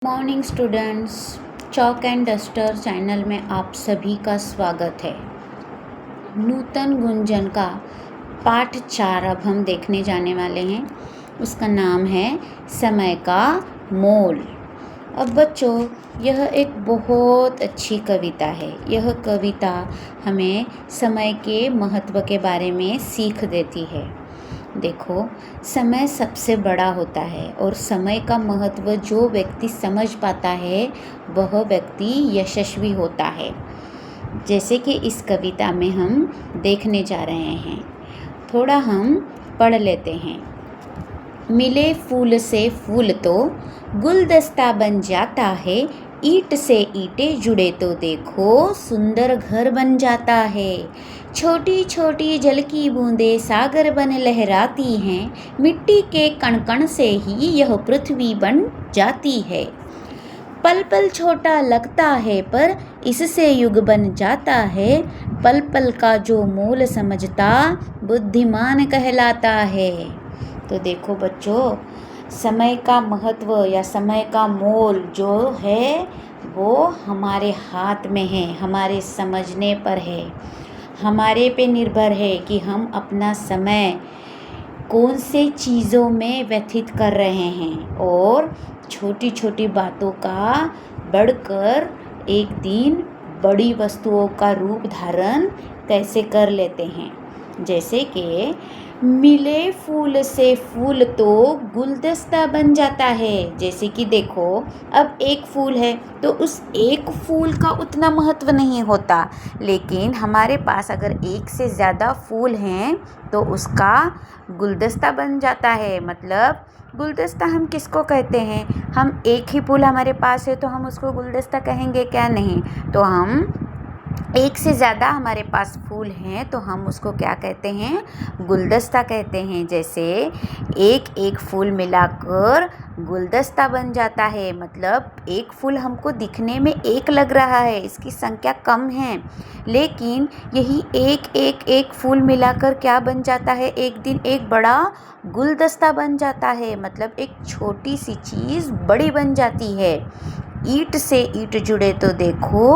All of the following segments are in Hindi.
Morning students, chalk and duster channel में आप सभी का स्वागत है। नूतन गुंजन का पाठ 4 अब हम देखने जाने वाले हैं। उसका नाम है समय का मोल। अब बच्चों, यह एक बहुत अच्छी कविता है। यह कविता हमें समय के महत्व के बारे में सीख देती है। देखो, समय सबसे बड़ा होता है और समय का महत्व जो व्यक्ति समझ पाता है वह व्यक्ति यशस्वी होता है। जैसे कि इस कविता में हम देखने जा रहे हैं, थोड़ा हम पढ़ लेते हैं। मिले फूल से फूल तो गुलदस्ता बन जाता है, ईंट से ईंटें जुड़े तो देखो सुंदर घर बन जाता है। छोटी छोटी जल की बूंदें सागर बन लहराती हैं, मिट्टी के कण कण से ही यह पृथ्वी बन जाती है। पल पल छोटा लगता है पर इससे युग बन जाता है, पल पल का जो मोल समझता बुद्धिमान कहलाता है। तो देखो बच्चों, समय का महत्व या समय का मोल जो है वो हमारे हाथ में है, हमारे समझने पर है, हमारे पे निर्भर है कि हम अपना समय कौन से चीज़ों में व्यतीत कर रहे हैं और छोटी छोटी बातों का बढ़कर एक दिन बड़ी वस्तुओं का रूप धारण कैसे कर लेते हैं। जैसे कि मिले फूल से फूल तो गुलदस्ता बन जाता है। जैसे कि देखो, अब एक फूल है तो उस एक फूल का उतना महत्व नहीं होता, लेकिन हमारे पास अगर एक से ज़्यादा फूल हैं तो उसका गुलदस्ता बन जाता है। मतलब गुलदस्ता हम किसको कहते हैं? हम एक ही फूल हमारे पास है तो हम उसको गुलदस्ता कहेंगे क्या? नहीं। तो हम एक से ज़्यादा हमारे पास फूल हैं तो हम उसको क्या कहते हैं? गुलदस्ता कहते हैं। जैसे एक एक फूल मिलाकर गुलदस्ता बन जाता है। मतलब एक फूल हमको दिखने में एक लग रहा है, इसकी संख्या कम है, लेकिन यही एक फूल मिलाकर क्या बन जाता है? एक दिन एक बड़ा गुलदस्ता बन जाता है। मतलब एक छोटी सी चीज़ बड़ी बन जाती है। ईंट से ईंट जुड़े तो देखो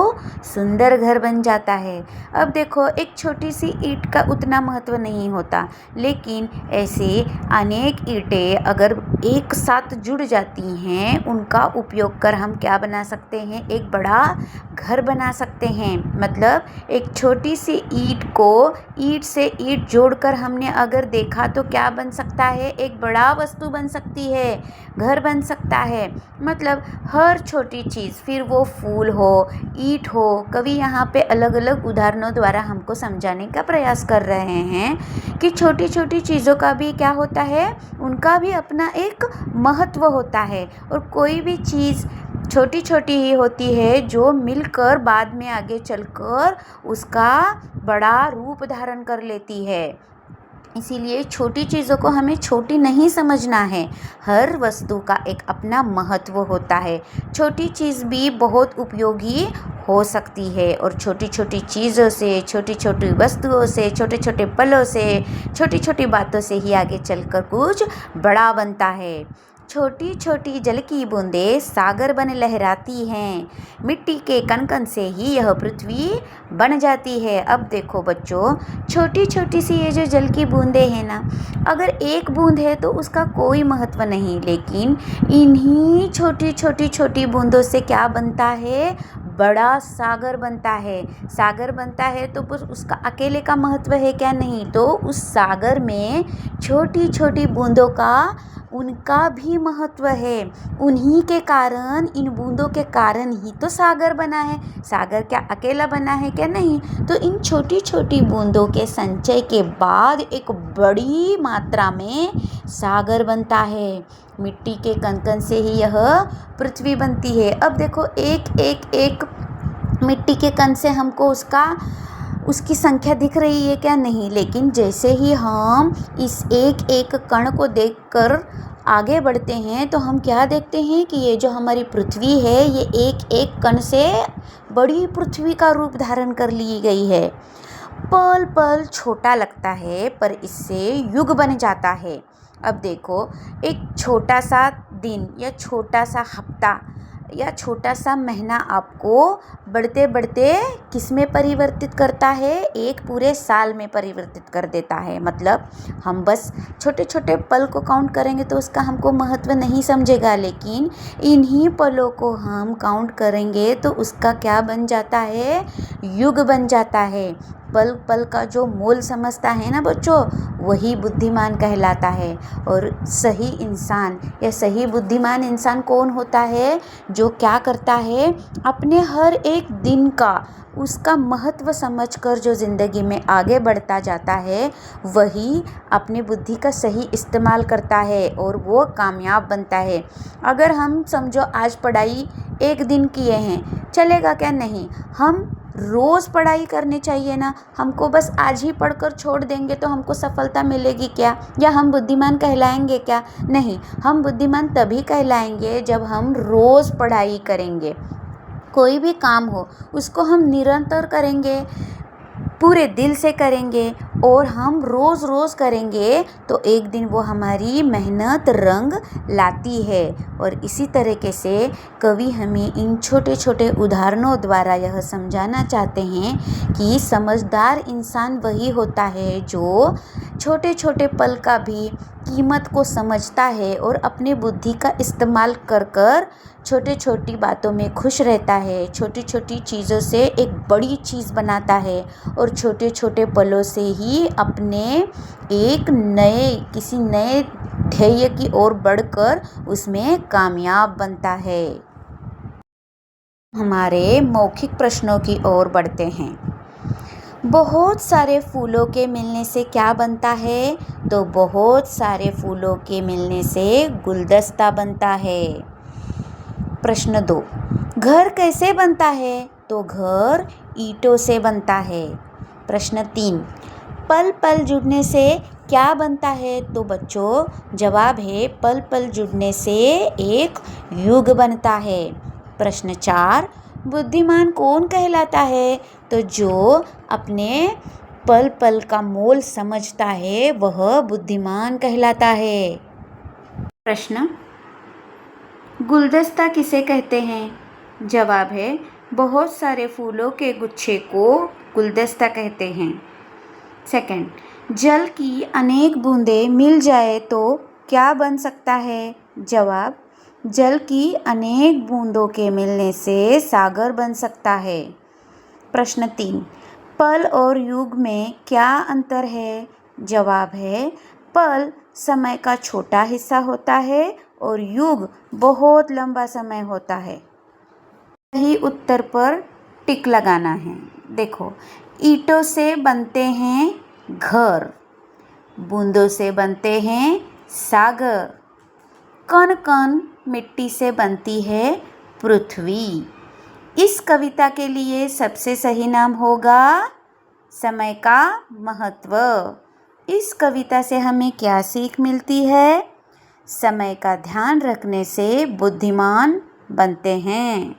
सुंदर घर बन जाता है। अब देखो, एक छोटी सी ईंट का उतना महत्व नहीं होता, लेकिन ऐसे अनेक ईंटें अगर एक साथ जुड़ जाती हैं, उनका उपयोग कर हम क्या बना सकते हैं? एक बड़ा घर बना सकते हैं। मतलब एक छोटी सी ईंट को ईंट से ईंट जोड़कर हमने अगर देखा तो क्या बन सकता है? एक बड़ा वस्तु बन सकती है, घर बन सकता है। मतलब हर छोटी चीज़, फिर वो फूल हो, ईंट हो, कवि यहाँ पे अलग अलग उदाहरणों द्वारा हमको समझाने का प्रयास कर रहे हैं कि छोटी छोटी चीज़ों का भी क्या होता है? उनका भी अपना एक महत्व होता है। और कोई भी चीज़ छोटी छोटी ही होती है जो मिलकर बाद में आगे चलकर उसका बड़ा रूप धारण कर लेती है। इसीलिए छोटी चीज़ों को हमें छोटी नहीं समझना है। हर वस्तु का एक अपना महत्व होता है। छोटी चीज़ भी बहुत उपयोगी हो सकती है और छोटी छोटी चीज़ों से, छोटी छोटी वस्तुओं से, छोटे छोटे पलों से, छोटी छोटी बातों से ही आगे चलकर कुछ बड़ा बनता है। छोटी छोटी जल की बूंदें सागर बन लहराती हैं, मिट्टी के कण कण से ही यह पृथ्वी बन जाती है। अब देखो बच्चों, छोटी छोटी सी ये जो जल की बूंदें हैं ना, अगर एक बूंद है तो उसका कोई महत्व नहीं, लेकिन इन्हीं छोटी छोटी छोटी बूंदों से क्या बनता है? बड़ा सागर बनता है। सागर बनता है तो बस उसका अकेले का महत्व है क्या? नहीं। तो उस सागर में छोटी छोटी बूंदों का उनका भी महत्व है। उन्हीं के कारण, इन बूंदों के कारण ही तो सागर बना है। सागर क्या अकेला बना है क्या? नहीं। तो इन छोटी छोटी बूंदों के संचय के बाद एक बड़ी मात्रा में सागर बनता है। मिट्टी के कण कण से ही यह पृथ्वी बनती है। अब देखो, एक मिट्टी के कण से हमको उसकी संख्या दिख रही है क्या? नहीं। लेकिन जैसे ही हम इस एक एक कण को देखकर आगे बढ़ते हैं तो हम क्या देखते हैं कि ये जो हमारी पृथ्वी है, ये एक एक कण से बड़ी पृथ्वी का रूप धारण कर ली गई है। पल पल छोटा लगता है पर इससे युग बन जाता है। अब देखो, एक छोटा सा दिन या छोटा सा हफ्ता या छोटा सा महीना आपको बढ़ते बढ़ते किस में परिवर्तित करता है? एक पूरे साल में परिवर्तित कर देता है। मतलब हम बस छोटे छोटे पल को काउंट करेंगे तो उसका हमको महत्व नहीं समझेगा, लेकिन इन्हीं पलों को हम काउंट करेंगे तो उसका क्या बन जाता है? युग बन जाता है। पल पल का जो मोल समझता है ना बच्चों, वही बुद्धिमान कहलाता है। और सही इंसान या सही बुद्धिमान इंसान कौन होता है? जो क्या करता है, अपने हर एक दिन का उसका महत्व समझकर जो ज़िंदगी में आगे बढ़ता जाता है, वही अपनी बुद्धि का सही इस्तेमाल करता है और वो कामयाब बनता है। अगर हम समझो आज पढ़ाई एक दिन किए हैं, चलेगा क्या? नहीं, हम रोज़ पढ़ाई करनी चाहिए ना। हमको बस आज ही पढ़कर छोड़ देंगे तो हमको सफलता मिलेगी क्या? या हम बुद्धिमान कहलाएंगे क्या? नहीं, हम बुद्धिमान तभी कहलाएंगे जब हम रोज़ पढ़ाई करेंगे। कोई भी काम हो उसको हम निरंतर करेंगे, पूरे दिल से करेंगे और हम रोज़ रोज़ करेंगे तो एक दिन वो हमारी मेहनत रंग लाती है। और इसी तरीके से कवि हमें इन छोटे छोटे उदाहरणों द्वारा यह समझाना चाहते हैं कि समझदार इंसान वही होता है जो छोटे छोटे पल का भी कीमत को समझता है और अपनी बुद्धि का इस्तेमाल कर कर छोटी छोटी बातों में खुश रहता है, छोटी छोटी चीज़ों से एक बड़ी चीज़ बनाता है और छोटे छोटे पलों से ही अपने एक किसी नए ध्येय की ओर बढ़कर उसमें कामयाब बनता है। हमारे मौखिक प्रश्नों की ओर बढ़ते हैं। बहुत सारे फूलों के मिलने से क्या बनता है? तो बहुत सारे फूलों के मिलने से गुलदस्ता बनता है। प्रश्न 2, घर कैसे बनता है? तो घर ईंटों से बनता है। प्रश्न 3, पल पल जुड़ने से क्या बनता है? तो बच्चों जवाब है पल पल जुड़ने से एक युग बनता है। प्रश्न 4, बुद्धिमान कौन कहलाता है? तो जो अपने पल पल का मोल समझता है वह बुद्धिमान कहलाता है। प्रश्न, गुलदस्ता किसे कहते हैं? जवाब है बहुत सारे फूलों के गुच्छे को गुलदस्ता कहते हैं। सेकंड, जल की अनेक बूंदें मिल जाए तो क्या बन सकता है? जवाब, जल की अनेक बूंदों के मिलने से सागर बन सकता है। प्रश्न 3, पल और युग में क्या अंतर है? जवाब है पल समय का छोटा हिस्सा होता है और युग बहुत लंबा समय होता है। सही उत्तर पर टिक लगाना है। देखो, ईंटों से बनते हैं घर, बूंदों से बनते हैं सागर, कण कण मिट्टी से बनती है पृथ्वी। इस कविता के लिए सबसे सही नाम होगा समय का महत्व। इस कविता से हमें क्या सीख मिलती है? समय का ध्यान रखने से बुद्धिमान बनते हैं।